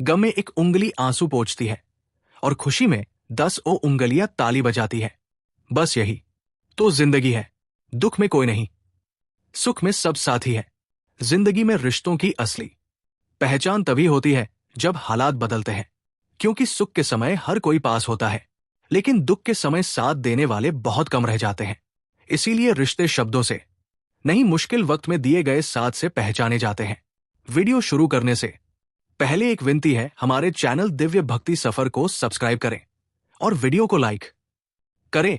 गम में एक उंगली आंसू पोंछती है और खुशी में 10 उंगलियां ताली बजाती है। बस यही तो जिंदगी है। दुख में कोई नहीं, सुख में सब साथी है। जिंदगी में रिश्तों की असली पहचान तभी होती है जब हालात बदलते हैं, क्योंकि सुख के समय हर कोई पास होता है, लेकिन दुख के समय साथ देने वाले बहुत कम रह जाते हैं। इसीलिए रिश्ते शब्दों से नहीं, मुश्किल वक्त में दिए गए साथ से पहचाने जाते हैं। वीडियो शुरू करने से पहले एक विनती है, हमारे चैनल दिव्य भक्ति सफर को सब्सक्राइब करें और वीडियो को लाइक करें।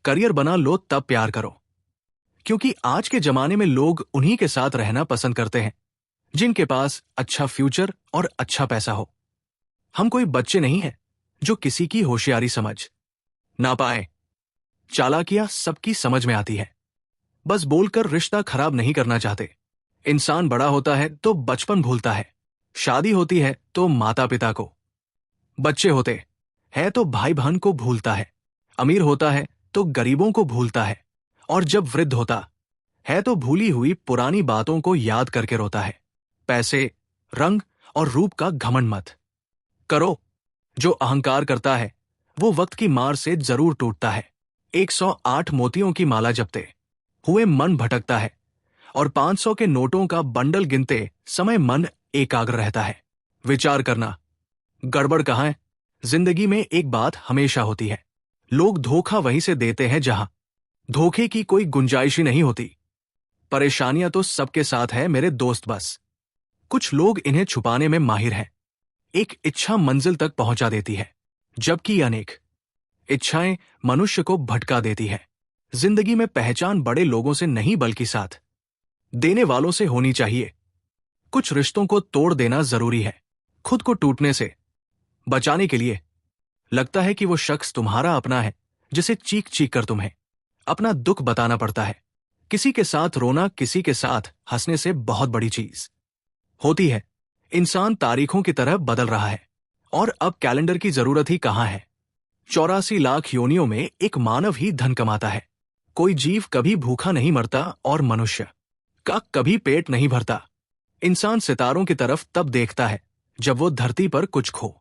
करियर बना लो तब प्यार करो, क्योंकि आज के जमाने में लोग उन्हीं के साथ रहना पसंद करते हैं जिनके पास अच्छा फ्यूचर और अच्छा पैसा हो। हम कोई बच्चे नहीं हैं जो किसी की होशियारी समझ ना पाए। चालाकियां सबकी समझ में आती है, बस बोलकर रिश्ता खराब नहीं करना चाहते। इंसान बड़ा होता है तो बचपन भूलता है, शादी होती है तो माता पिता को, बच्चे होते हैं तो भाई बहन को भूलता है, अमीर होता है तो गरीबों को भूलता है, और जब वृद्ध होता है तो भूली हुई पुरानी बातों को याद करके रोता है। पैसे, रंग और रूप का घमंड मत करो। जो अहंकार करता है वो वक्त की मार से जरूर टूटता है। 108 मोतियों की माला जपते हुए मन भटकता है, और 500 के नोटों का बंडल गिनते समय मन एकाग्र रहता है। विचार करना, गड़बड़ कहाँ है? जिंदगी में एक बात हमेशा होती है, लोग धोखा वहीं से देते हैं जहां धोखे की कोई गुंजाइश ही नहीं होती। परेशानियां तो सबके साथ है मेरे दोस्त, बस कुछ लोग इन्हें छुपाने में माहिर हैं। एक इच्छा मंजिल तक पहुंचा देती है, जबकि अनेक इच्छाएं मनुष्य को भटका देती है। जिंदगी में पहचान बड़े लोगों से नहीं बल्कि साथ देने वालों से होनी चाहिए। कुछ रिश्तों को तोड़ देना जरूरी है, खुद को टूटने से बचाने के लिए। लगता है कि वो शख्स तुम्हारा अपना है जिसे चीख चीख कर तुम्हें अपना दुख बताना पड़ता है। किसी के साथ रोना, किसी के साथ हंसने से बहुत बड़ी चीज होती है। इंसान तारीखों की तरह बदल रहा है, और अब कैलेंडर की जरूरत ही कहां है। 84 लाख योनियों में एक मानव ही धन कमाता है। कोई जीव कभी भूखा नहीं मरता और मनुष्य का कभी पेट नहीं भरता। इंसान सितारों की तरफ तब देखता है जब वो धरती पर कुछ खो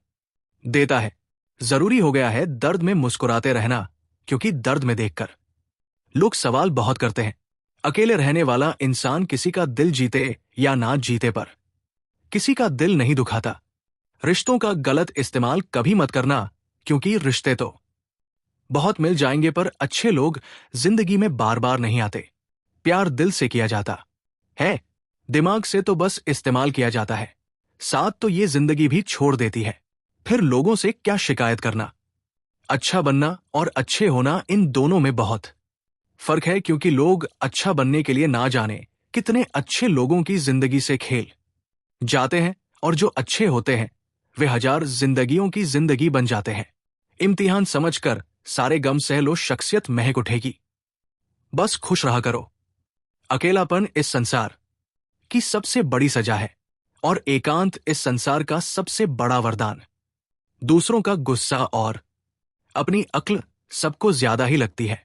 देता है। जरूरी हो गया है दर्द में मुस्कुराते रहना, क्योंकि दर्द में देखकर लोग सवाल बहुत करते हैं। अकेले रहने वाला इंसान किसी का दिल जीते या ना जीते पर किसी का दिल नहीं दुखाता। रिश्तों का गलत इस्तेमाल कभी मत करना, क्योंकि रिश्ते तो बहुत मिल जाएंगे पर अच्छे लोग जिंदगी में बार बार नहीं आते। प्यार दिल से किया जाता है, दिमाग से तो बस इस्तेमाल किया जाता है। साथ तो ये जिंदगी भी छोड़ देती है, फिर लोगों से क्या शिकायत करना। अच्छा बनना और अच्छे होना, इन दोनों में बहुत फर्क है, क्योंकि लोग अच्छा बनने के लिए ना जाने कितने अच्छे लोगों की जिंदगी से खेल जाते हैं, और जो अच्छे होते हैं वे 1000 जिंदगियों की जिंदगी बन जाते हैं। इम्तिहान समझकर सारे गम सह लो, शख्सियत महक उठेगी। बस खुश रहा करो। अकेलापन इस संसार की सबसे बड़ी सजा है, और एकांत इस संसार का सबसे बड़ा वरदान। दूसरों का गुस्सा और अपनी अक्ल सबको ज्यादा ही लगती है।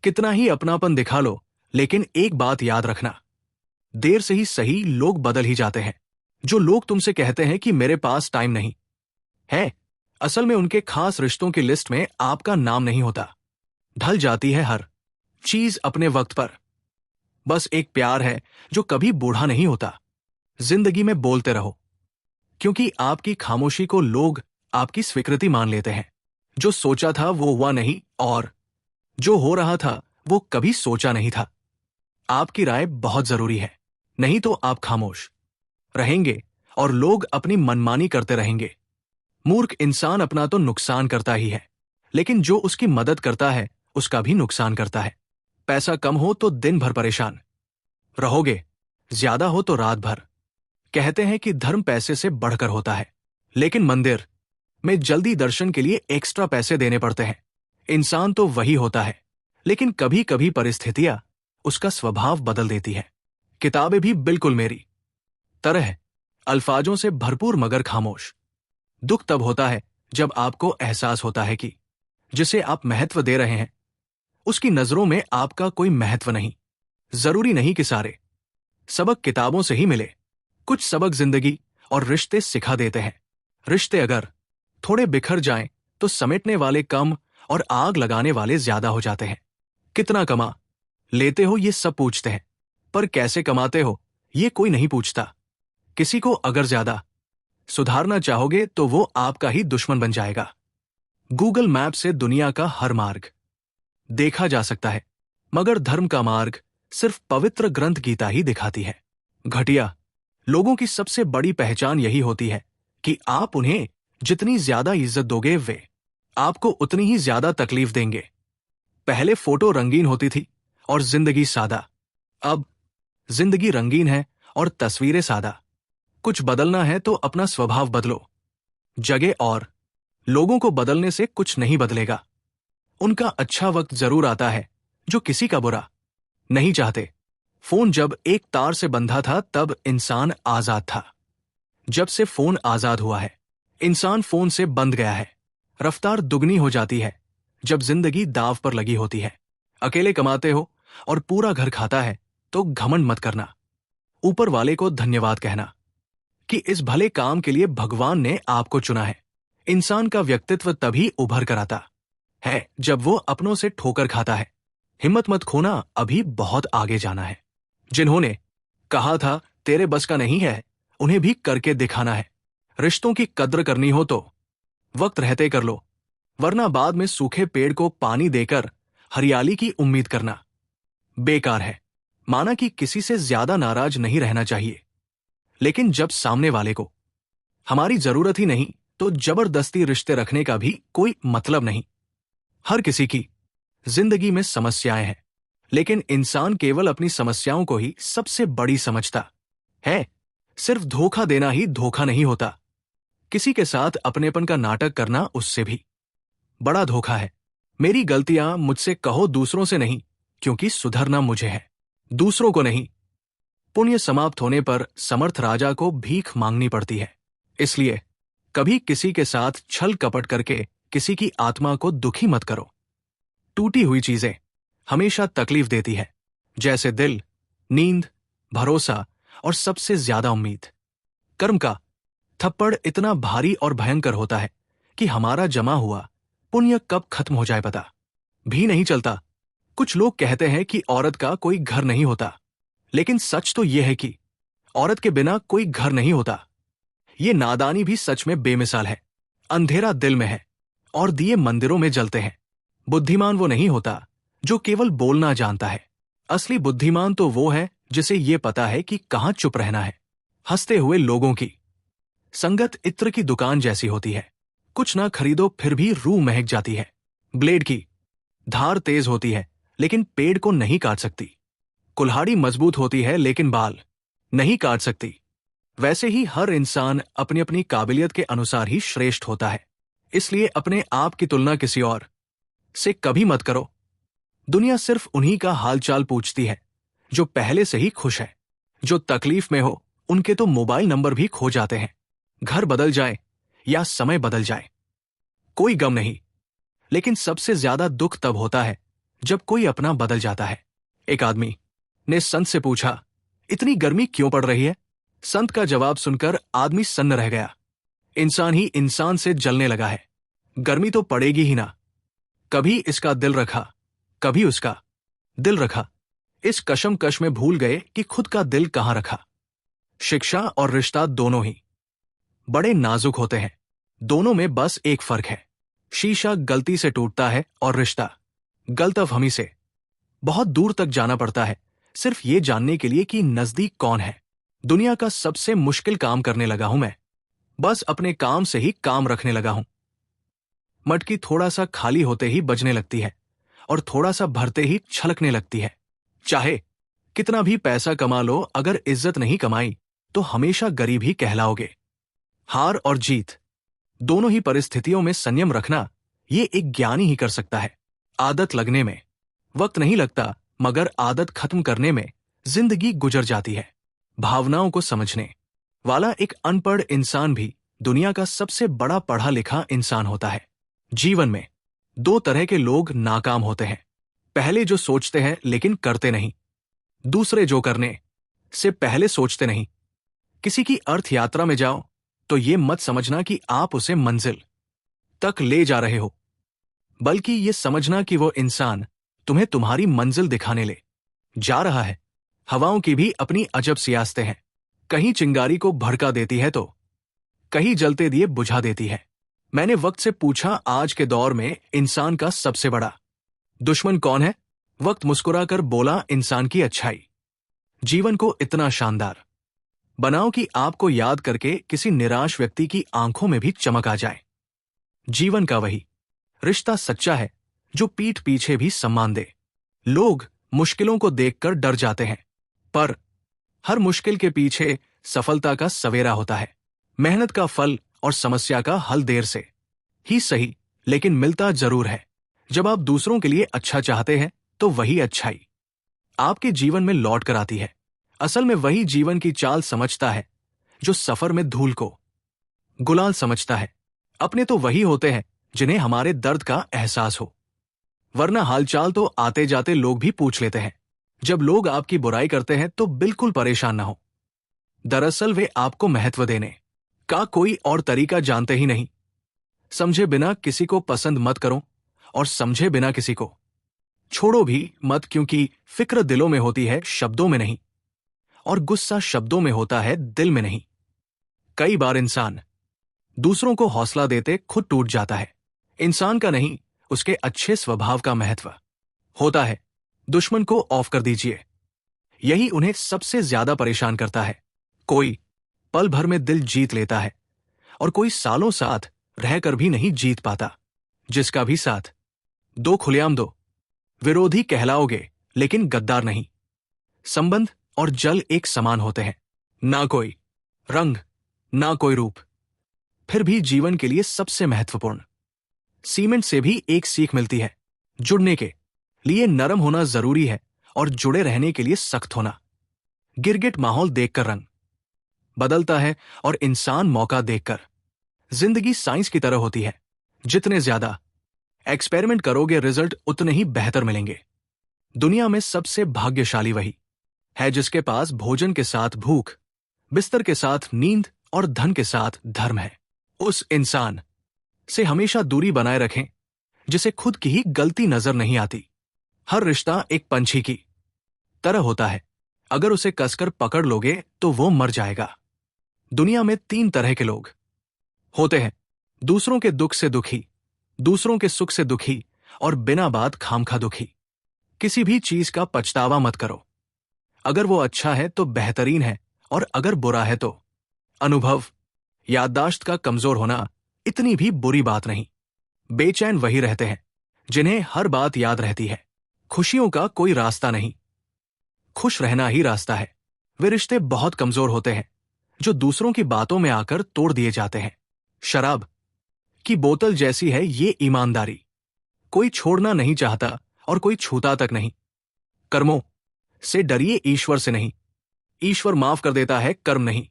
कितना ही अपनापन दिखा लो, लेकिन एक बात याद रखना, देर से ही सही लोग बदल ही जाते हैं। जो लोग तुमसे कहते हैं कि मेरे पास टाइम नहीं है, असल में उनके खास रिश्तों की लिस्ट में आपका नाम नहीं होता। ढल जाती है हर चीज अपने वक्त पर। बस एक प्यार है जो कभी बूढ़ा नहीं होता। जिंदगी में बोलते रहो, क्योंकि आपकी खामोशी को लोग आपकी स्वीकृति मान लेते हैं। जो सोचा था वो हुआ नहीं, और जो हो रहा था वो कभी सोचा नहीं था। आपकी राय बहुत जरूरी है, नहीं तो आप खामोश रहेंगे और लोग अपनी मनमानी करते रहेंगे। मूर्ख इंसान अपना तो नुकसान करता ही है, लेकिन जो उसकी मदद करता है उसका भी नुकसान करता है। पैसा कम हो तो दिन भर परेशान रहोगे, ज्यादा हो तो रात भर। कहते हैं कि धर्म पैसे से बढ़कर होता है, लेकिन मंदिर में जल्दी दर्शन के लिए एक्स्ट्रा पैसे देने पड़ते हैं। इंसान तो वही होता है, लेकिन कभी कभी परिस्थितियां उसका स्वभाव बदल देती है। किताबें भी बिल्कुल मेरी तरह अल्फाजों से भरपूर मगर खामोश। दुख तब होता है जब आपको एहसास होता है कि जिसे आप महत्व दे रहे हैं उसकी नजरों में आपका कोई महत्व नहीं। जरूरी नहीं कि सारे सबक किताबों से ही मिले, कुछ सबक जिंदगी और रिश्ते सिखा देते हैं। रिश्ते अगर थोड़े बिखर जाएं तो समेटने वाले कम और आग लगाने वाले ज्यादा हो जाते हैं। कितना कमा लेते हो ये सब पूछते हैं, पर कैसे कमाते हो ये कोई नहीं पूछता। किसी को अगर ज्यादा सुधारना चाहोगे तो वो आपका ही दुश्मन बन जाएगा। गूगल मैप से दुनिया का हर मार्ग देखा जा सकता है, मगर धर्म का मार्ग सिर्फ पवित्र ग्रंथ गीता ही दिखाती है। घटिया लोगों की सबसे बड़ी पहचान यही होती है कि आप उन्हें जितनी ज्यादा इज्जत दोगे वे आपको उतनी ही ज्यादा तकलीफ देंगे। पहले फोटो रंगीन होती थी और जिंदगी सादा। अब जिंदगी रंगीन है और तस्वीरें सादा। कुछ बदलना है तो अपना स्वभाव बदलो। जगह और लोगों को बदलने से कुछ नहीं बदलेगा। उनका अच्छा वक्त जरूर आता है जो किसी का बुरा नहीं चाहते। फोन जब एक तार से बंधा था तब इंसान आजाद था। जब से फोन आजाद हुआ है, इंसान फोन से बंध गया है। रफ्तार दुगनी हो जाती है जब जिंदगी दांव पर लगी होती है। अकेले कमाते हो और पूरा घर खाता है तो घमंड मत करना। ऊपर वाले को धन्यवाद कहना कि इस भले काम के लिए भगवान ने आपको चुना है। इंसान का व्यक्तित्व तभी उभर कर आता है जब वो अपनों से ठोकर खाता है। हिम्मत मत खोना, अभी बहुत आगे जाना है। जिन्होंने कहा था तेरे बस का नहीं है, उन्हें भी करके दिखाना है। रिश्तों की कद्र करनी हो तो वक्त रहते कर लो, वरना बाद में सूखे पेड़ को पानी देकर हरियाली की उम्मीद करना बेकार है। माना कि किसी से ज्यादा नाराज नहीं रहना चाहिए, लेकिन जब सामने वाले को हमारी जरूरत ही नहीं तो जबरदस्ती रिश्ते रखने का भी कोई मतलब नहीं। हर किसी की जिंदगी में समस्याएं हैं, लेकिन इंसान केवल अपनी समस्याओं को ही सबसे बड़ी समझता है। सिर्फ धोखा देना ही धोखा नहीं होता। किसी के साथ अपनेपन का नाटक करना उससे भी बड़ा धोखा है। मेरी गलतियां मुझसे कहो, दूसरों से नहीं, क्योंकि सुधरना मुझे है, दूसरों को नहीं। पुण्य समाप्त होने पर समर्थ राजा को भीख मांगनी पड़ती है। इसलिए कभी किसी के साथ छल कपट करके किसी की आत्मा को दुखी मत करो। टूटी हुई चीजें हमेशा तकलीफ देती है, जैसे दिल, नींद, भरोसा और सबसे ज्यादा उम्मीद। कर्म का थप्पड़ इतना भारी और भयंकर होता है कि हमारा जमा हुआ पुण्य कब खत्म हो जाए पता भी नहीं चलता। कुछ लोग कहते हैं कि औरत का कोई घर नहीं होता, लेकिन सच तो यह है कि औरत के बिना कोई घर नहीं होता। ये नादानी भी सच में बेमिसाल है। अंधेरा दिल में है और दिए मंदिरों में जलते हैं। बुद्धिमान वो नहीं होता जो केवल बोलना जानता है। असली बुद्धिमान तो वो है जिसे ये पता है कि कहां चुप रहना है। हंसते हुए लोगों की संगत इत्र की दुकान जैसी होती है। कुछ ना खरीदो फिर भी रूह महक जाती है। ब्लेड की धार तेज होती है लेकिन पेड़ को नहीं काट सकती। कुल्हाड़ी मजबूत होती है लेकिन बाल नहीं काट सकती। वैसे ही हर इंसान अपनी अपनी काबिलियत के अनुसार ही श्रेष्ठ होता है। इसलिए अपने आप की तुलना किसी और से कभी मत करो। दुनिया सिर्फ उन्हीं का हालचाल पूछती है जो पहले से ही खुश है। जो तकलीफ में हो उनके तो मोबाइल नंबर भी खो जाते हैं। घर बदल जाए या समय बदल जाए कोई गम नहीं, लेकिन सबसे ज्यादा दुख तब होता है जब कोई अपना बदल जाता है। एक आदमी ने संत से पूछा, इतनी गर्मी क्यों पड़ रही है? संत का जवाब सुनकर आदमी सन्न रह गया। इंसान ही इंसान से जलने लगा है। गर्मी तो पड़ेगी ही ना। कभी इसका दिल रखा, कभी उसका दिल रखा। इस कशमकश में भूल गए कि खुद का दिल कहां रखा। शिक्षा और रिश्ता दोनों ही बड़े नाजुक होते हैं। दोनों में बस एक फर्क है, शीशा गलती से टूटता है और रिश्ता गलतफहमी से बहुत दूर तक जाना पड़ता है, सिर्फ ये जानने के लिए कि नजदीक कौन है। दुनिया का सबसे मुश्किल काम करने लगा हूं मैं। बस अपने काम से ही काम रखने लगा हूं। मटकी थोड़ा सा खाली होते ही बजने लगती है और थोड़ा सा भरते ही छलकने लगती है। चाहे कितना भी पैसा कमा लो, अगर इज्जत नहीं कमाई तो हमेशा गरीब ही कहलाओगे। हार और जीत दोनों ही परिस्थितियों में संयम रखना ये एक ज्ञानी ही कर सकता है। आदत लगने में वक्त नहीं लगता, मगर आदत खत्म करने में जिंदगी गुजर जाती है। भावनाओं को समझने वाला एक अनपढ़ इंसान भी दुनिया का सबसे बड़ा पढ़ा लिखा इंसान होता है। जीवन में दो तरह के लोग नाकाम होते हैं। पहले जो सोचते हैं लेकिन करते नहीं, दूसरे जो करने से पहले सोचते नहीं। किसी की अर्थ यात्रा में जाओ, तो ये मत समझना कि आप उसे मंजिल तक ले जा रहे हो, बल्कि ये समझना कि वो इंसान तुम्हें तुम्हारी मंजिल दिखाने ले जा रहा है। हवाओं की भी अपनी अजब सियासतें हैं। कहीं चिंगारी को भड़का देती है तो कहीं जलते दिए बुझा देती है। मैंने वक्त से पूछा, आज के दौर में इंसान का सबसे बड़ा दुश्मन कौन है? वक्त मुस्कुराकर बोला, इंसान की अच्छाई। जीवन को इतना शानदार बनाओ कि आपको याद करके किसी निराश व्यक्ति की आंखों में भी चमक आ जाए। जीवन का वही रिश्ता सच्चा है जो पीठ पीछे भी सम्मान दे। लोग मुश्किलों को देखकर डर जाते हैं, पर हर मुश्किल के पीछे सफलता का सवेरा होता है। मेहनत का फल और समस्या का हल देर से ही सही, लेकिन मिलता जरूर है। जब आप दूसरों के लिए अच्छा चाहते हैं तो वही अच्छाई आपके जीवन में लौट कर आती है। असल में वही जीवन की चाल समझता है जो सफर में धूल को गुलाल समझता है। अपने तो वही होते हैं जिन्हें हमारे दर्द का एहसास हो, वरना हालचाल तो आते जाते लोग भी पूछ लेते हैं। जब लोग आपकी बुराई करते हैं तो बिल्कुल परेशान ना हो। दरअसल वे आपको महत्व देने का कोई और तरीका जानते ही नहीं। समझे बिना किसी को पसंद मत करो और समझे बिना किसी को छोड़ो भी मत, क्योंकि फिक्र दिलों में होती है, शब्दों में नहीं, और गुस्सा शब्दों में होता है, दिल में नहीं। कई बार इंसान दूसरों को हौसला देते खुद टूट जाता है। इंसान का नहीं, उसके अच्छे स्वभाव का महत्व होता है। दुश्मन को ऑफ कर दीजिए, यही उन्हें सबसे ज्यादा परेशान करता है। कोई पल भर में दिल जीत लेता है और कोई सालों साथ रहकर भी नहीं जीत पाता। जिसका भी साथ दो खुलेआम दो, विरोधी कहलाओगे लेकिन गद्दार नहीं। संबंध और जल एक समान होते हैं, ना कोई रंग ना कोई रूप, फिर भी जीवन के लिए सबसे महत्वपूर्ण। सीमेंट से भी एक सीख मिलती है, जुड़ने के लिए नरम होना जरूरी है और जुड़े रहने के लिए सख्त होना। गिरगिट माहौल देखकर रंग बदलता है और इंसान मौका देखकर। जिंदगी साइंस की तरह होती है, जितने ज्यादा एक्सपेरिमेंट करोगे रिजल्ट उतने ही बेहतर मिलेंगे। दुनिया में सबसे भाग्यशाली वही है जिसके पास भोजन के साथ भूख, बिस्तर के साथ नींद और धन के साथ धर्म है। उस इंसान से हमेशा दूरी बनाए रखें जिसे खुद की ही गलती नजर नहीं आती। हर रिश्ता एक पंछी की तरह होता है, अगर उसे कसकर पकड़ लोगे तो वो मर जाएगा। दुनिया में 3 तरह के लोग होते हैं, दूसरों के दुख से दुखी, दूसरों के सुख से दुखी और बिना बात खामखा दुखी। किसी भी चीज का पछतावा मत करो। अगर वो अच्छा है तो बेहतरीन है, और अगर बुरा है तो अनुभव याददाश्त का कमजोर होना इतनी भी बुरी बात नहीं। बेचैन वही रहते हैं जिन्हें हर बात याद रहती है। खुशियों का कोई रास्ता नहीं, खुश रहना ही रास्ता है। वे रिश्ते बहुत कमजोर होते हैं जो दूसरों की बातों में आकर तोड़ दिए जाते हैं। शराब की बोतल जैसी है ये ईमानदारी, कोई छोड़ना नहीं चाहता और कोई छूता तक नहीं। कर्मों से डरिए, ईश्वर से नहीं। ईश्वर माफ कर देता है, कर्म नहीं।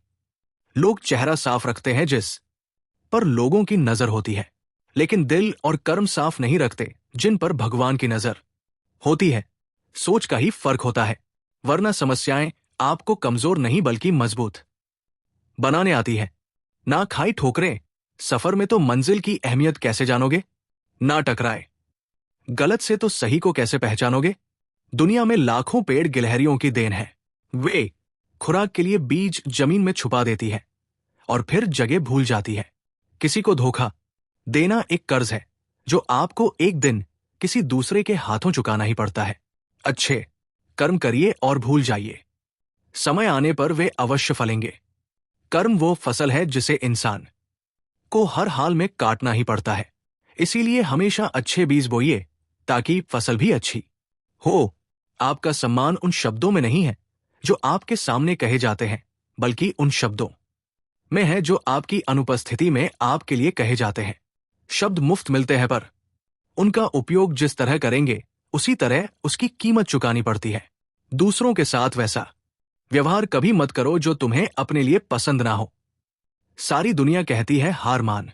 लोग चेहरा साफ रखते हैं जिस पर लोगों की नजर होती है, लेकिन दिल और कर्म साफ नहीं रखते जिन पर भगवान की नजर होती है। सोच का ही फर्क होता है, वरना समस्याएं आपको कमजोर नहीं बल्कि मजबूत बनाने आती है। ना खाई ठोकरें, सफर में तो मंजिल की अहमियत कैसे जानोगे? ना टकराए गलत से तो सही को कैसे पहचानोगे? दुनिया में लाखों पेड़ गिलहरियों की देन है। वे खुराक के लिए बीज जमीन में छुपा देती है और फिर जगह भूल जाती है। किसी को धोखा देना एक कर्ज है जो आपको एक दिन किसी दूसरे के हाथों चुकाना ही पड़ता है। अच्छे कर्म करिए और भूल जाइए, समय आने पर वे अवश्य फलेंगे। कर्म वो फसल है जिसे इंसान को हर हाल में काटना ही पड़ता है। इसीलिए हमेशा अच्छे बीज बोइए ताकि फसल भी अच्छी हो। आपका सम्मान उन शब्दों में नहीं है जो आपके सामने कहे जाते हैं, बल्कि उन शब्दों में है जो आपकी अनुपस्थिति में आपके लिए कहे जाते हैं। शब्द मुफ्त मिलते हैं, पर उनका उपयोग जिस तरह करेंगे उसी तरह उसकी कीमत चुकानी पड़ती है। दूसरों के साथ वैसा व्यवहार कभी मत करो जो तुम्हें अपने लिए पसंद ना हो। सारी दुनिया कहती है हार मान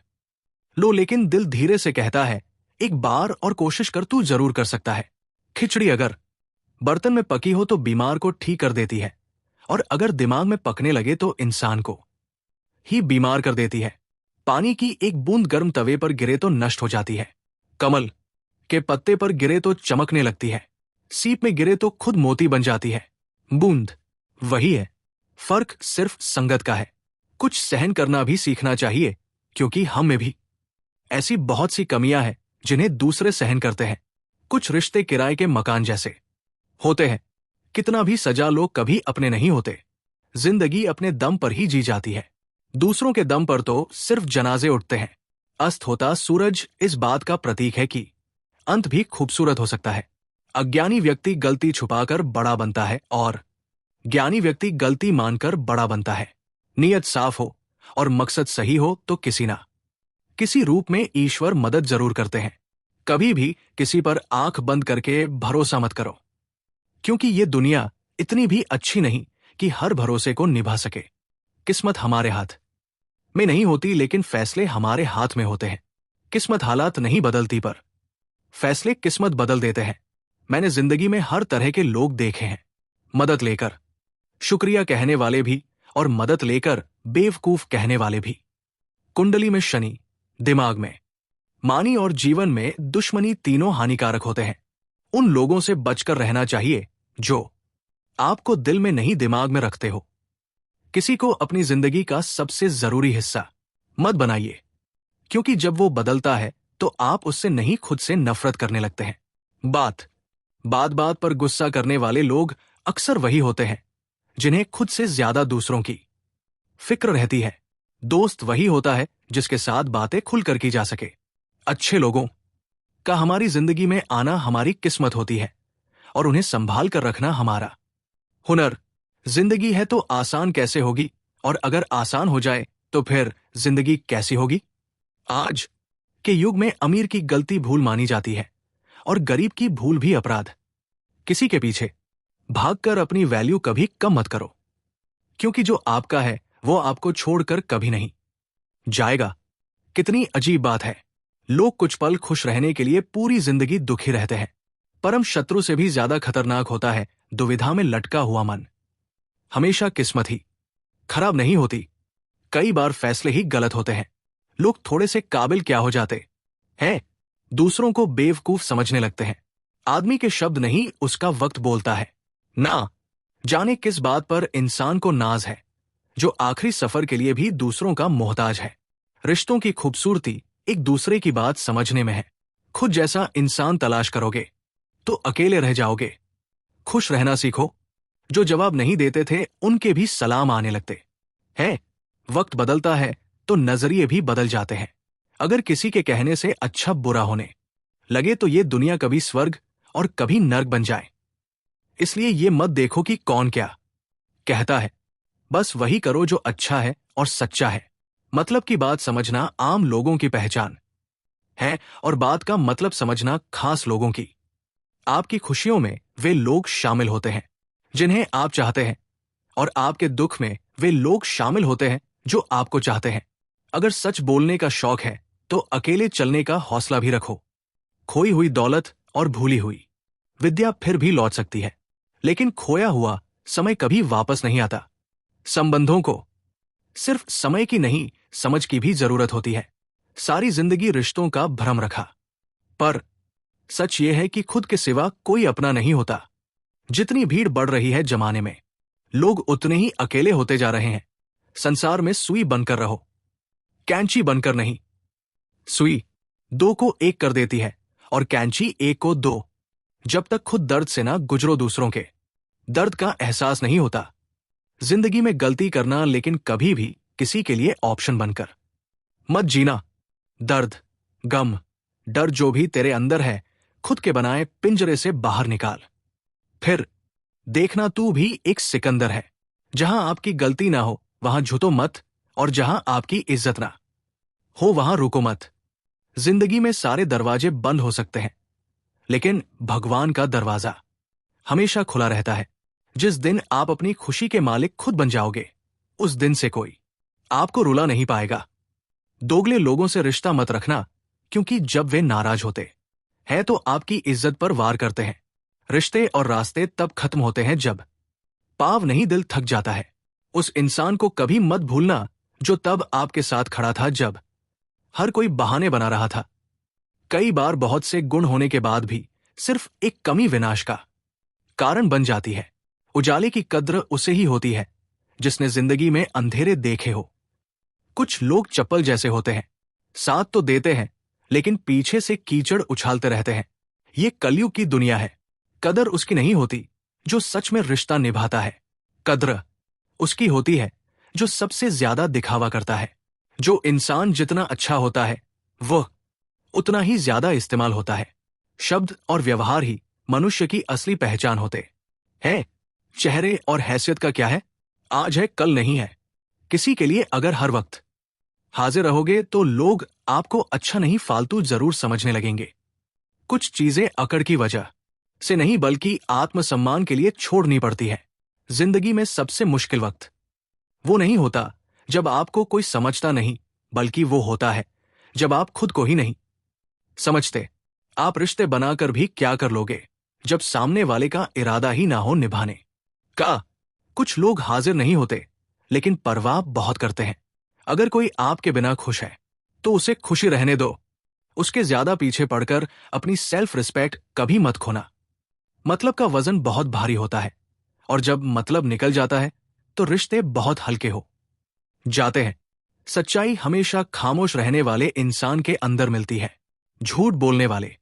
लो, लेकिन दिल धीरे से कहता है एक बार और कोशिश कर, तू जरूर कर सकता है। खिचड़ी अगर बर्तन में पकी हो तो बीमार को ठीक कर देती है, और अगर दिमाग में पकने लगे तो इंसान को ही बीमार कर देती है। पानी की एक बूंद गर्म तवे पर गिरे तो नष्ट हो जाती है। कमल के पत्ते पर गिरे तो चमकने लगती है। सीप में गिरे तो खुद मोती बन जाती है। बूंद वही है, फर्क सिर्फ संगत का है। कुछ सहन करना भी सीखना चाहिए, क्योंकि हम में भी ऐसी बहुत सी कमियां हैं जिन्हें दूसरे सहन करते हैं। कुछ रिश्ते किराए के मकान जैसे होते हैं। कितना भी सजा लो, कभी अपने नहीं होते। जिंदगी अपने दम पर ही जी जाती है, दूसरों के दम पर तो सिर्फ जनाजे उठते हैं। अस्त होता सूरज इस बात का प्रतीक है कि अंत भी खूबसूरत हो सकता है। अज्ञानी व्यक्ति गलती छुपाकर बड़ा बनता है और ज्ञानी व्यक्ति गलती मानकर बड़ा बनता है। नियत साफ हो और मकसद सही हो तो किसी ना किसी रूप में ईश्वर मदद जरूर करते हैं। कभी भी किसी पर आंख बंद करके भरोसा मत करो, क्योंकि ये दुनिया इतनी भी अच्छी नहीं कि हर भरोसे को निभा सके। किस्मत हमारे हाथ में नहीं होती, लेकिन फैसले हमारे हाथ में होते हैं। किस्मत हालात नहीं बदलती, पर फैसले किस्मत बदल देते हैं। मैंने जिंदगी में हर तरह के लोग देखे हैं, मदद लेकर शुक्रिया कहने वाले भी और मदद लेकर बेवकूफ कहने वाले भी। कुंडली में शनि, दिमाग में मानी और जीवन में दुश्मनी तीनों हानिकारक होते हैं। उन लोगों से बचकर रहना चाहिए जो आपको दिल में नहीं दिमाग में रखते हो। किसी को अपनी जिंदगी का सबसे जरूरी हिस्सा मत बनाइए, क्योंकि जब वो बदलता है तो आप उससे नहीं खुद से नफरत करने लगते हैं। बात बात पर गुस्सा करने वाले लोग अक्सर वही होते हैं जिन्हें खुद से ज्यादा दूसरों की फिक्र रहती है। दोस्त वही होता है जिसके साथ बातें खुलकर की जा सके। अच्छे लोगों का हमारी जिंदगी में आना हमारी किस्मत होती है और उन्हें संभाल कर रखना हमारा हुनर। जिंदगी है तो आसान कैसे होगी, और अगर आसान हो जाए तो फिर जिंदगी कैसी होगी। आज के युग में अमीर की गलती भूल मानी जाती है और गरीब की भूल भी अपराध। किसी के पीछे भागकर अपनी वैल्यू कभी कम मत करो, क्योंकि जो आपका है वो आपको छोड़कर कभी नहीं जाएगा। कितनी अजीब बात है, लोग कुछ पल खुश रहने के लिए पूरी जिंदगी दुखी रहते हैं। परम शत्रु से भी ज्यादा खतरनाक होता है दुविधा में लटका हुआ मन। हमेशा किस्मत ही खराब नहीं होती, कई बार फैसले ही गलत होते हैं। लोग थोड़े से काबिल क्या हो जाते हैं, दूसरों को बेवकूफ समझने लगते हैं। आदमी के शब्द नहीं, उसका वक्त बोलता है। ना जाने किस बात पर इंसान को नाज है, जो आखिरी सफर के लिए भी दूसरों का मोहताज है। रिश्तों की खूबसूरती एक दूसरे की बात समझने में है। खुद जैसा इंसान तलाश करोगे तो अकेले रह जाओगे। खुश रहना सीखो। जो जवाब नहीं देते थे उनके भी सलाम आने लगते हैं। वक्त बदलता है तो नजरिए भी बदल जाते हैं। अगर किसी के कहने से अच्छा बुरा होने लगे तो ये दुनिया कभी स्वर्ग और कभी नर्क बन जाए। इसलिए ये मत देखो कि कौन क्या कहता है, बस वही करो जो अच्छा है और सच्चा है। मतलब की बात समझना आम लोगों की पहचान है और बात का मतलब समझना खास लोगों की। आपकी खुशियों में वे लोग शामिल होते हैं जिन्हें आप चाहते हैं, और आपके दुख में वे लोग शामिल होते हैं जो आपको चाहते हैं। अगर सच बोलने का शौक है तो अकेले चलने का हौसला भी रखो। खोई हुई दौलत और भूली हुई विद्या फिर भी लौट सकती है, लेकिन खोया हुआ समय कभी वापस नहीं आता। संबंधों को सिर्फ समय की नहीं, समझ की भी जरूरत होती है। सारी जिंदगी रिश्तों का भ्रम रखा, पर सच यह है कि खुद के सिवा कोई अपना नहीं होता। जितनी भीड़ बढ़ रही है जमाने में, लोग उतने ही अकेले होते जा रहे हैं। संसार में सुई बनकर रहो, कैंची बनकर नहीं। सुई दो को एक कर देती है और कैंची एक को दो। जब तक खुद दर्द से ना गुजरो दूसरों के दर्द का एहसास नहीं होता। जिंदगी में गलती करना, लेकिन कभी भी किसी के लिए ऑप्शन बनकर मत जीना। दर्द, गम, डर जो भी तेरे अंदर है, खुद के बनाए पिंजरे से बाहर निकाल। फिर देखना तू भी एक सिकंदर है। जहां आपकी गलती ना हो वहां झुको मत, और जहां आपकी इज्जत ना हो वहां रुको मत। जिंदगी में सारे दरवाजे बंद हो सकते हैं, लेकिन भगवान का दरवाजा हमेशा खुला रहता है। जिस दिन आप अपनी खुशी के मालिक खुद बन जाओगे, उस दिन से कोई आपको रुला नहीं पाएगा। दोगले लोगों से रिश्ता मत रखना, क्योंकि जब वे नाराज होते हैं तो आपकी इज्जत पर वार करते हैं। रिश्ते और रास्ते तब खत्म होते हैं जब पाव नहीं दिल थक जाता है। उस इंसान को कभी मत भूलना जो तब आपके साथ खड़ा था जब हर कोई बहाने बना रहा था। कई बार बहुत से गुण होने के बाद भी सिर्फ एक कमी विनाश का कारण बन जाती है। उजाले की कद्र उसे ही होती है जिसने जिंदगी में अंधेरे देखे हो। कुछ लोग चप्पल जैसे होते हैं, साथ तो देते हैं लेकिन पीछे से कीचड़ उछालते रहते हैं। ये कलयुग की दुनिया है। कदर उसकी नहीं होती जो सच में रिश्ता निभाता है। कद्र उसकी होती है जो सबसे ज्यादा दिखावा करता है। जो इंसान जितना अच्छा होता है वह उतना ही ज्यादा इस्तेमाल होता है। शब्द और व्यवहार ही मनुष्य की असली पहचान होते हैं। चेहरे और हैसियत का क्या है? आज है कल नहीं है। किसी के लिए अगर हर वक्त हाजिर रहोगे तो लोग आपको अच्छा नहीं फालतू जरूर समझने लगेंगे। कुछ चीजें अकड़ की वजह से नहीं बल्कि आत्मसम्मान के लिए छोड़नी पड़ती है। जिंदगी में सबसे मुश्किल वक्त वो नहीं होता जब आपको कोई समझता नहीं, बल्कि वो होता है जब आप खुद को ही नहीं समझते। आप रिश्ते बनाकर भी क्या कर लोगे जब सामने वाले का इरादा ही ना हो निभाने का। कुछ लोग हाजिर नहीं होते लेकिन परवाह बहुत करते हैं। अगर कोई आपके बिना खुश है तो उसे खुशी रहने दो। उसके ज्यादा पीछे पड़कर अपनी सेल्फ रिस्पेक्ट कभी मत खोना। मतलब का वजन बहुत भारी होता है और जब मतलब निकल जाता है तो रिश्ते बहुत हल्के हो जाते हैं। सच्चाई हमेशा खामोश रहने वाले इंसान के अंदर मिलती है। झूठ बोलने वाले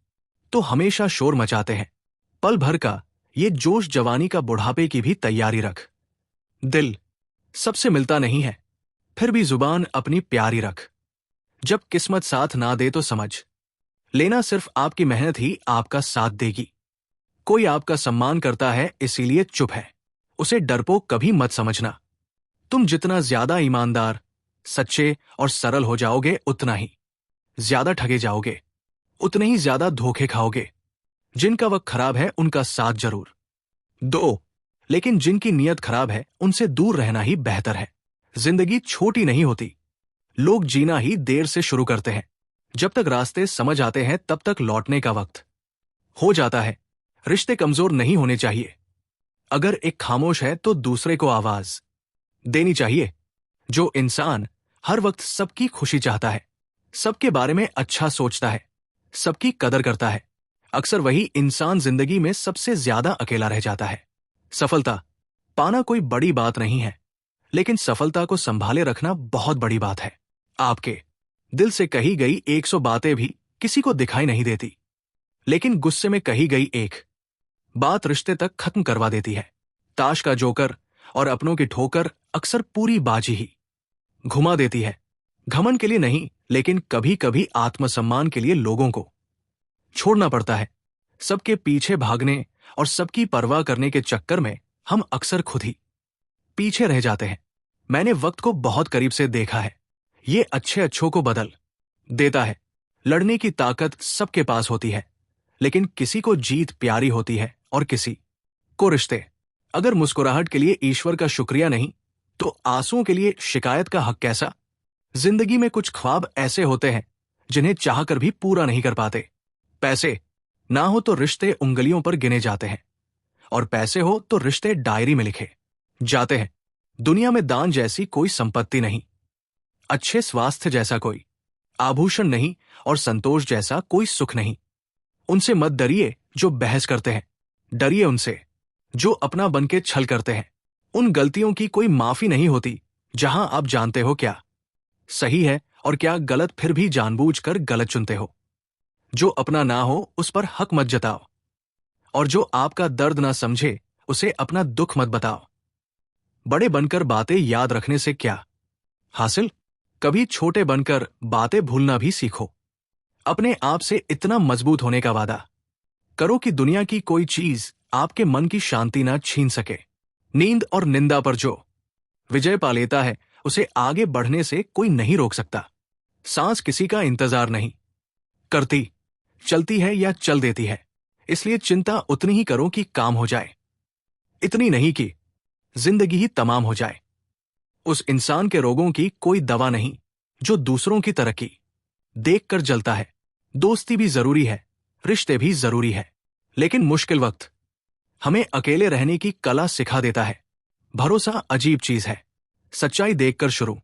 तो हमेशा शोर मचाते हैं। पल भर का ये जोश जवानी का बुढ़ापे की भी तैयारी रख। दिल सबसे मिलता नहीं है, फिर भी जुबान अपनी प्यारी रख। जब किस्मत साथ ना दे तो समझ लेना सिर्फ आपकी मेहनत ही आपका साथ देगी। कोई आपका सम्मान करता है इसीलिए चुप है, उसे डरपोक कभी मत समझना। तुम जितना ज्यादा ईमानदार, सच्चे और सरल हो जाओगे उतना ही ज्यादा ठगे जाओगे, उतने ही ज्यादा धोखे खाओगे। जिनका वक्त खराब है उनका साथ जरूर दो, लेकिन जिनकी नीयत खराब है उनसे दूर रहना ही बेहतर है। जिंदगी छोटी नहीं होती, लोग जीना ही देर से शुरू करते हैं। जब तक रास्ते समझ आते हैं तब तक लौटने का वक्त हो जाता है। रिश्ते कमजोर नहीं होने चाहिए। अगर एक खामोश है तो दूसरे को आवाज देनी चाहिए। जो इंसान हर वक्त सबकी खुशी चाहता है, सबके बारे में अच्छा सोचता है, सबकी कदर करता है, अक्सर वही इंसान जिंदगी में सबसे ज्यादा अकेला रह जाता है। सफलता पाना कोई बड़ी बात नहीं है, लेकिन सफलता को संभाले रखना बहुत बड़ी बात है। आपके दिल से कही गई 100 बातें भी किसी को दिखाई नहीं देती, लेकिन गुस्से में कही गई एक बात रिश्ते तक खत्म करवा देती है। ताश का जोकर और अपनों की ठोकर अक्सर पूरी बाजी ही घुमा देती है। घमंड के लिए नहीं, लेकिन कभी कभी आत्मसम्मान के लिए लोगों को छोड़ना पड़ता है। सबके पीछे भागने और सबकी परवाह करने के चक्कर में हम अक्सर खुद ही पीछे रह जाते हैं। मैंने वक्त को बहुत करीब से देखा है। ये अच्छों को बदल देता है। लड़ने की ताकत सबके पास होती है, लेकिन किसी को जीत प्यारी होती है और किसी को रिश्ते। अगर मुस्कुराहट के लिए ईश्वर का शुक्रिया नहीं तो आंसुओं के लिए शिकायत का हक कैसा? जिंदगी में कुछ ख्वाब ऐसे होते हैं जिन्हें चाहकर भी पूरा नहीं कर पाते। पैसे ना हो तो रिश्ते उंगलियों पर गिने जाते हैं, और पैसे हो तो रिश्ते डायरी में लिखे जाते हैं। दुनिया में दान जैसी कोई संपत्ति नहीं, अच्छे स्वास्थ्य जैसा कोई आभूषण नहीं, और संतोष जैसा कोई सुख नहीं। उनसे मत डरिए जो बहस करते हैं, डरिए उनसे जो अपना बनके छल करते हैं। उन गलतियों की कोई माफी नहीं होती जहां आप जानते हो क्या सही है और क्या गलत, फिर भी जानबूझकर गलत चुनते हो। जो अपना ना हो उस पर हक मत जताओ, और जो आपका दर्द ना समझे उसे अपना दुख मत बताओ। बड़े बनकर बातें याद रखने से क्या हासिल? कभी छोटे बनकर बातें भूलना भी सीखो। अपने आप से इतना मजबूत होने का वादा करो कि दुनिया की कोई चीज आपके मन की शांति ना छीन सके। नींद और निंदा पर जो विजय पा लेता है उसे आगे बढ़ने से कोई नहीं रोक सकता। सांस किसी का इंतजार नहीं करती, चलती है या चल देती है। इसलिए चिंता उतनी ही करो कि काम हो जाए, इतनी नहीं कि जिंदगी ही तमाम हो जाए। उस इंसान के रोगों की कोई दवा नहीं जो दूसरों की तरक्की देखकर जलता है। दोस्ती भी जरूरी है, रिश्ते भी जरूरी है, लेकिन मुश्किल वक्त हमें अकेले रहने की कला सिखा देता है। भरोसा अजीब चीज है। सच्चाई देखकर शुरू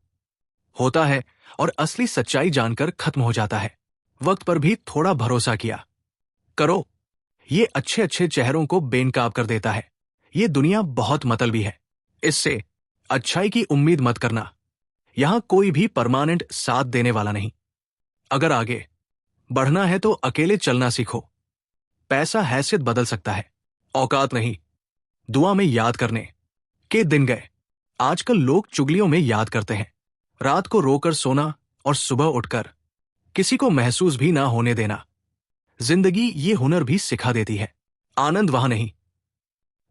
होता है और असली सच्चाई जानकर खत्म हो जाता है। वक्त पर भी थोड़ा भरोसा किया करो। ये अच्छे अच्छे चेहरों को बेनकाब कर देता है। ये दुनिया बहुत मतलबी है। इससे अच्छाई की उम्मीद मत करना। यहां कोई भी परमानेंट साथ देने वाला नहीं। अगर आगे बढ़ना है तो अकेले चलना सीखो। पैसा हैसियत बदल सकता है, औकात नहीं। दुआ में याद करने के दिन गए। आजकल लोग चुगलियों में याद करते हैं। रात को रोकर सोना और सुबह उठकर किसी को महसूस भी ना होने देना। जिंदगी ये हुनर भी सिखा देती है। आनंद वहां नहीं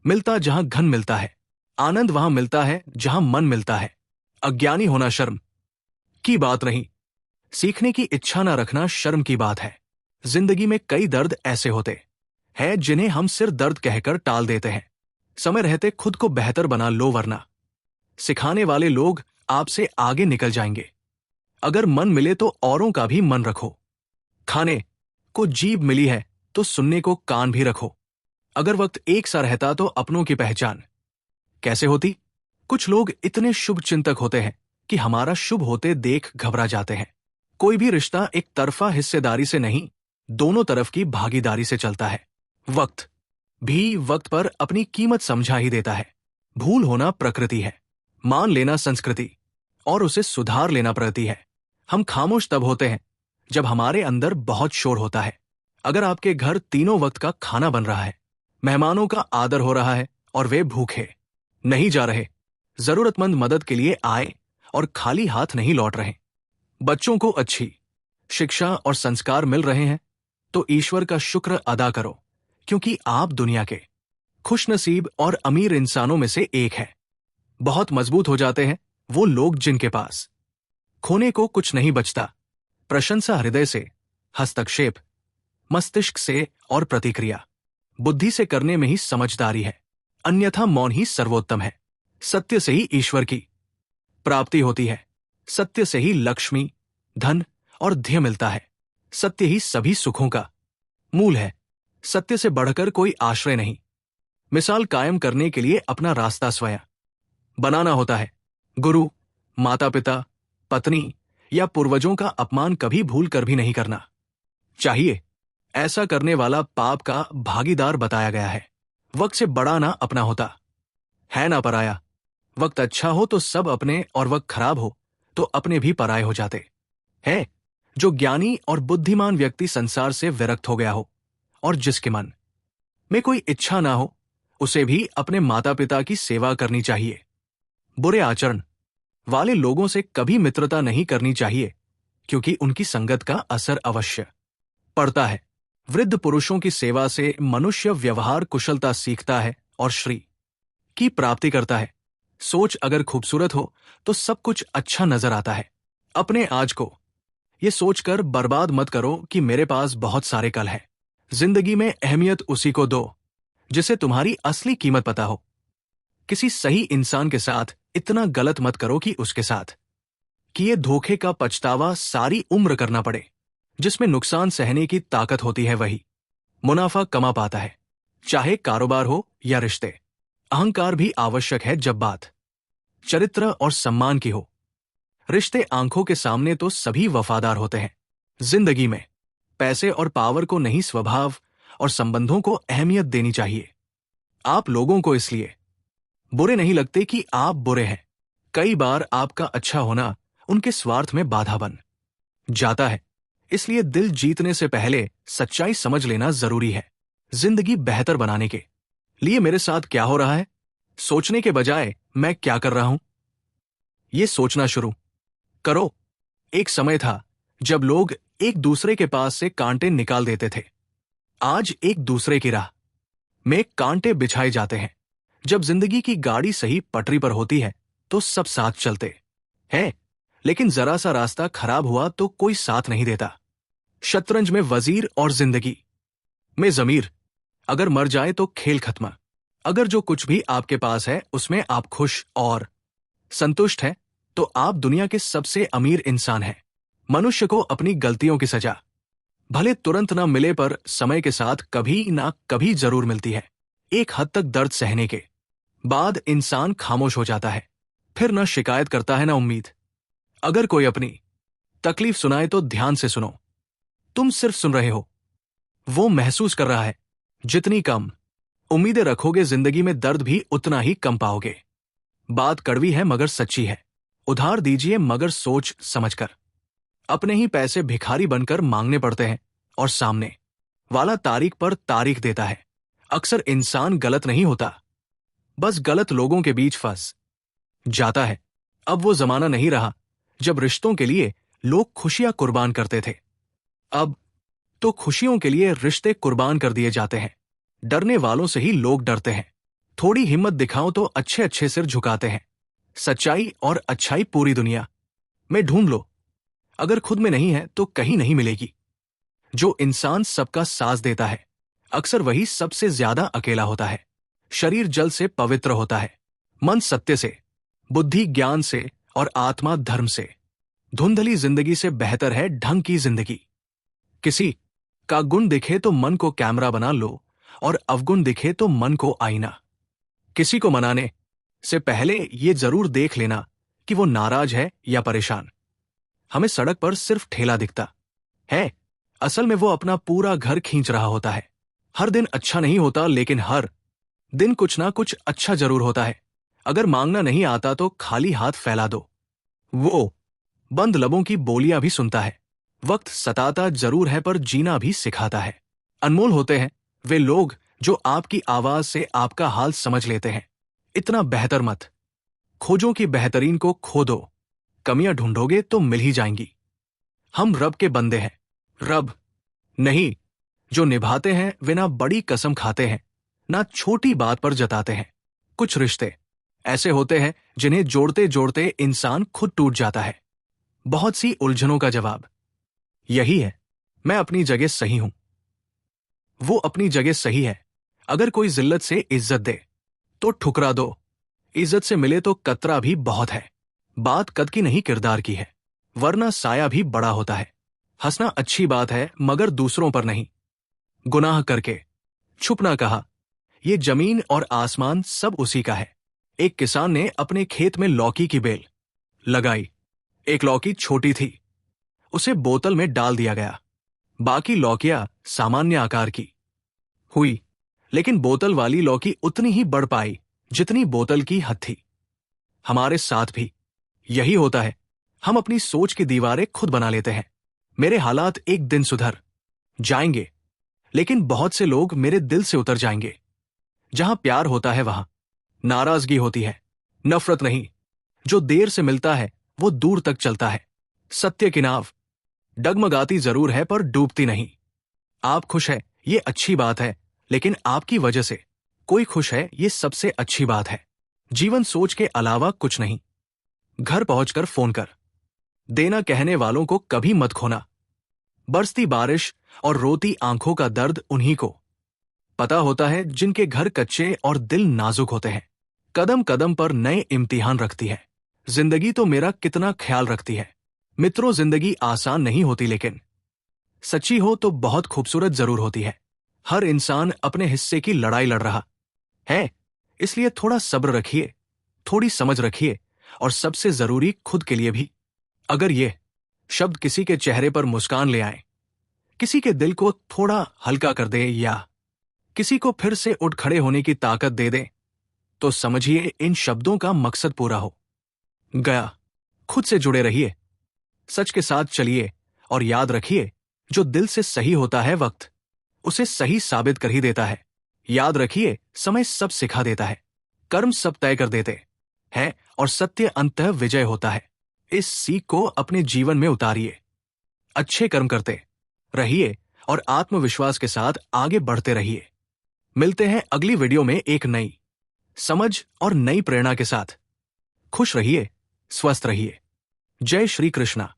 मिलता जहां घन मिलता है। आनंद वहां मिलता है जहां मन मिलता है। अज्ञानी होना शर्म की बात नहीं, सीखने की इच्छा ना रखना शर्म की बात है। जिंदगी में कई दर्द ऐसे होते हैं जिन्हें हम सिर्फ दर्द कहकर टाल देते हैं। समय रहते खुद को बेहतर बना लो, वरना सिखाने वाले लोग आपसे आगे निकल जाएंगे। अगर मन मिले तो औरों का भी मन रखो। खाने को जीभ मिली है तो सुनने को कान भी रखो। अगर वक्त एक सा रहता तो अपनों की पहचान कैसे होती? कुछ लोग इतने शुभ चिंतक होते हैं कि हमारा शुभ होते देख घबरा जाते हैं। कोई भी रिश्ता एक तरफा हिस्सेदारी से नहीं, दोनों तरफ की भागीदारी से चलता है। वक्त भी वक्त पर अपनी कीमत समझा ही देता है। भूल होना प्रकृति है, मान लेना संस्कृति, और उसे सुधार लेना प्रगति है। हम खामोश तब होते हैं जब हमारे अंदर बहुत शोर होता है। अगर आपके घर तीनों वक्त का खाना बन रहा है, मेहमानों का आदर हो रहा है और वे भूखे नहीं जा रहे, जरूरतमंद मदद के लिए आए और खाली हाथ नहीं लौट रहे, बच्चों को अच्छी शिक्षा और संस्कार मिल रहे हैं, तो ईश्वर का शुक्र अदा करो, क्योंकि आप दुनिया के खुशनसीब और अमीर इंसानों में से एक है। बहुत मजबूत हो जाते हैं वो लोग जिनके पास खोने को कुछ नहीं बचता। प्रशंसा हृदय से, हस्तक्षेप मस्तिष्क से और प्रतिक्रिया बुद्धि से करने में ही समझदारी है, अन्यथा मौन ही सर्वोत्तम है। सत्य से ही ईश्वर की प्राप्ति होती है। सत्य से ही लक्ष्मी, धन और ध्येय मिलता है। सत्य ही सभी सुखों का मूल है। सत्य से बढ़कर कोई आश्रय नहीं। मिसाल कायम करने के लिए अपना रास्ता स्वयं बनाना होता है। गुरु, माता पिता, पत्नी या पूर्वजों का अपमान कभी भूल कर भी नहीं करना चाहिए। ऐसा करने वाला पाप का भागीदार बताया गया है। वक्त से बड़ा ना अपना होता है ना पराया। वक्त अच्छा हो तो सब अपने, और वक्त खराब हो तो अपने भी पराये हो जाते हैं। जो ज्ञानी और बुद्धिमान व्यक्ति संसार से विरक्त हो गया हो और जिसके मन में कोई इच्छा ना हो, उसे भी अपने माता पिता की सेवा करनी चाहिए। बुरे आचरण वाले लोगों से कभी मित्रता नहीं करनी चाहिए, क्योंकि उनकी संगत का असर अवश्य पड़ता है। वृद्ध पुरुषों की सेवा से मनुष्य व्यवहार कुशलता सीखता है और श्री की प्राप्ति करता है। सोच अगर खूबसूरत हो तो सब कुछ अच्छा नजर आता है। अपने आज को ये सोचकर बर्बाद मत करो कि मेरे पास बहुत सारे कल है। जिंदगी में अहमियत उसी को दो जिसे तुम्हारी असली कीमत पता हो। किसी सही इंसान के साथ इतना गलत मत करो कि उसके साथ किए धोखे का पछतावा सारी उम्र करना पड़े। जिसमें नुकसान सहने की ताकत होती है वही मुनाफा कमा पाता है, चाहे कारोबार हो या रिश्ते। अहंकार भी आवश्यक है जब बात चरित्र और सम्मान की हो। रिश्ते आंखों के सामने तो सभी वफादार होते हैं। जिंदगी में पैसे और पावर को नहीं, स्वभाव और संबंधों को अहमियत देनी चाहिए। आप लोगों को इसलिए बुरे नहीं लगते कि आप बुरे हैं। कई बार आपका अच्छा होना उनके स्वार्थ में बाधा बन जाता है। इसलिए दिल जीतने से पहले सच्चाई समझ लेना जरूरी है। जिंदगी बेहतर बनाने के लिए मेरे साथ क्या हो रहा है, सोचने के बजाय मैं क्या कर रहा हूं, ये सोचना शुरू करो। एक समय था जब लोग एक दूसरे के पास से कांटे निकाल देते थे। आज एक दूसरे की राह में कांटे बिछाए जाते हैं। जब जिंदगी की गाड़ी सही पटरी पर होती है तो सब साथ चलते हैं, लेकिन जरा सा रास्ता खराब हुआ तो कोई साथ नहीं देता। शतरंज में वजीर और जिंदगी में जमीर। अगर मर जाए तो खेल खत्म। अगर जो कुछ भी आपके पास है उसमें आप खुश और संतुष्ट हैं, तो आप दुनिया के सबसे अमीर इंसान हैं। मनुष्य को अपनी गलतियों की सजा भले तुरंत ना मिले, पर समय के साथ कभी ना कभी जरूर मिलती है। एक हद तक दर्द सहने के बाद इंसान खामोश हो जाता है, फिर ना शिकायत करता है ना उम्मीद अगर कोई अपनी तकलीफ सुनाए तो ध्यान से सुनो। तुम सिर्फ सुन रहे हो, वो महसूस कर रहा है। जितनी कम उम्मीदें रखोगे, जिंदगी में दर्द भी उतना ही कम पाओगे। बात कड़वी है मगर सच्ची है। उधार दीजिए मगर सोच समझकर। अपने ही पैसे भिखारी बनकर मांगने पड़ते हैं और सामने वाला तारीख पर तारीख देता है। अक्सर इंसान गलत नहीं होता, बस गलत लोगों के बीच फंस जाता है। अब वो जमाना नहीं रहा जब रिश्तों के लिए लोग खुशियां कुर्बान करते थे। अब तो खुशियों के लिए रिश्ते कुर्बान कर दिए जाते हैं। डरने वालों से ही लोग डरते हैं। थोड़ी हिम्मत दिखाओ तो अच्छे अच्छे सिर झुकाते हैं। सच्चाई और अच्छाई पूरी दुनिया में ढूंढ लो, अगर खुद में नहीं है तो कहीं नहीं मिलेगी। जो इंसान सबका साथ देता है, अक्सर वही सबसे ज्यादा अकेला होता है। शरीर जल से पवित्र होता है, मन सत्य से, बुद्धि ज्ञान से और आत्मा धर्म से। धुंधली जिंदगी से बेहतर है ढंग की जिंदगी। किसी का गुण दिखे तो मन को कैमरा बना लो और अवगुण दिखे तो मन को आईना। किसी को मनाने से पहले ये जरूर देख लेना कि वो नाराज है या परेशान। हमें सड़क पर सिर्फ ठेला दिखता है, असल में वो अपना पूरा घर खींच रहा होता है। हर दिन अच्छा नहीं होता, लेकिन हर दिन कुछ ना कुछ अच्छा जरूर होता है। अगर मांगना नहीं आता तो खाली हाथ फैला दो। वो बंद लबों की बोलियां भी सुनता है। वक्त सताता जरूर है पर जीना भी सिखाता है। अनमोल होते हैं वे लोग जो आपकी आवाज से आपका हाल समझ लेते हैं। इतना बेहतर मत खोजो कि बेहतरीन को खो दो। कमियां ढूंढोगे तो मिल ही जाएंगी। हम रब के बंदे हैं, रब नहीं जो निभाते हैं वे ना बड़ी कसम खाते हैं ना छोटी बात पर जताते हैं। कुछ रिश्ते ऐसे होते हैं जिन्हें जोड़ते जोड़ते इंसान खुद टूट जाता है। बहुत सी उलझनों का जवाब यही है, मैं अपनी जगह सही हूं, वो अपनी जगह सही है। अगर कोई जिल्लत से इज्जत दे तो ठुकरा दो, इज्जत से मिले तो कतरा भी बहुत है। बात कद की नहीं किरदार की है, वरना साया भी बड़ा होता है। हंसना अच्छी बात है मगर दूसरों पर नहीं। गुनाह करके छुप ना कहा, ये जमीन और आसमान सब उसी का है। एक किसान ने अपने खेत में लौकी की बेल लगाई। एक लौकी छोटी थी, उसे बोतल में डाल दिया गया। बाकी लौकियां सामान्य आकार की हुई, लेकिन बोतल वाली लौकी उतनी ही बढ़ पाई जितनी बोतल की हद थी। हमारे साथ भी यही होता है। हम अपनी सोच की दीवारें खुद बना लेते हैं। मेरे हालात एक दिन सुधर जाएंगे, लेकिन बहुत से लोग मेरे दिल से उतर जाएंगे। जहां प्यार होता है वहां नाराजगी होती है, नफरत नहीं। जो देर से मिलता है वो दूर तक चलता है। सत्य की नाव डगमगाती जरूर है पर डूबती नहीं। आप खुश है ये अच्छी बात है, लेकिन आपकी वजह से कोई खुश है ये सबसे अच्छी बात है। जीवन सोच के अलावा कुछ नहीं। घर पहुंचकर फोन कर देना कहने वालों को कभी मत खोना। बरसती बारिश और रोती आंखों का दर्द उन्हीं को पता होता है जिनके घर कच्चे और दिल नाजुक होते हैं। कदम कदम पर नए इम्तिहान रखती है जिंदगी, तो मेरा कितना ख्याल रखती है। मित्रों, जिंदगी आसान नहीं होती, लेकिन सच्ची हो तो बहुत खूबसूरत जरूर होती है। हर इंसान अपने हिस्से की लड़ाई लड़ रहा है, इसलिए थोड़ा सब्र रखिए, थोड़ी समझ रखिए और सबसे जरूरी खुद के लिए भी। अगर ये शब्द किसी के चेहरे पर मुस्कान ले आए, किसी के दिल को थोड़ा हल्का कर दे या किसी को फिर से उठ खड़े होने की ताकत दे दे, तो समझिए इन शब्दों का मकसद पूरा हो गया। खुद से जुड़े रहिए, सच के साथ चलिए और याद रखिए जो दिल से सही होता है वक्त उसे सही साबित कर ही देता है। याद रखिए समय सब सिखा देता है, कर्म सब तय कर देते हैं और सत्य अंततः विजय होता है। इस सीख को अपने जीवन में उतारिए, अच्छे कर्म करते रहिए और आत्मविश्वास के साथ आगे बढ़ते रहिए। मिलते हैं अगली वीडियो में एक नई समझ और नई प्रेरणा के साथ। खुश रहिए, स्वस्थ रहिए। जय श्री कृष्णा।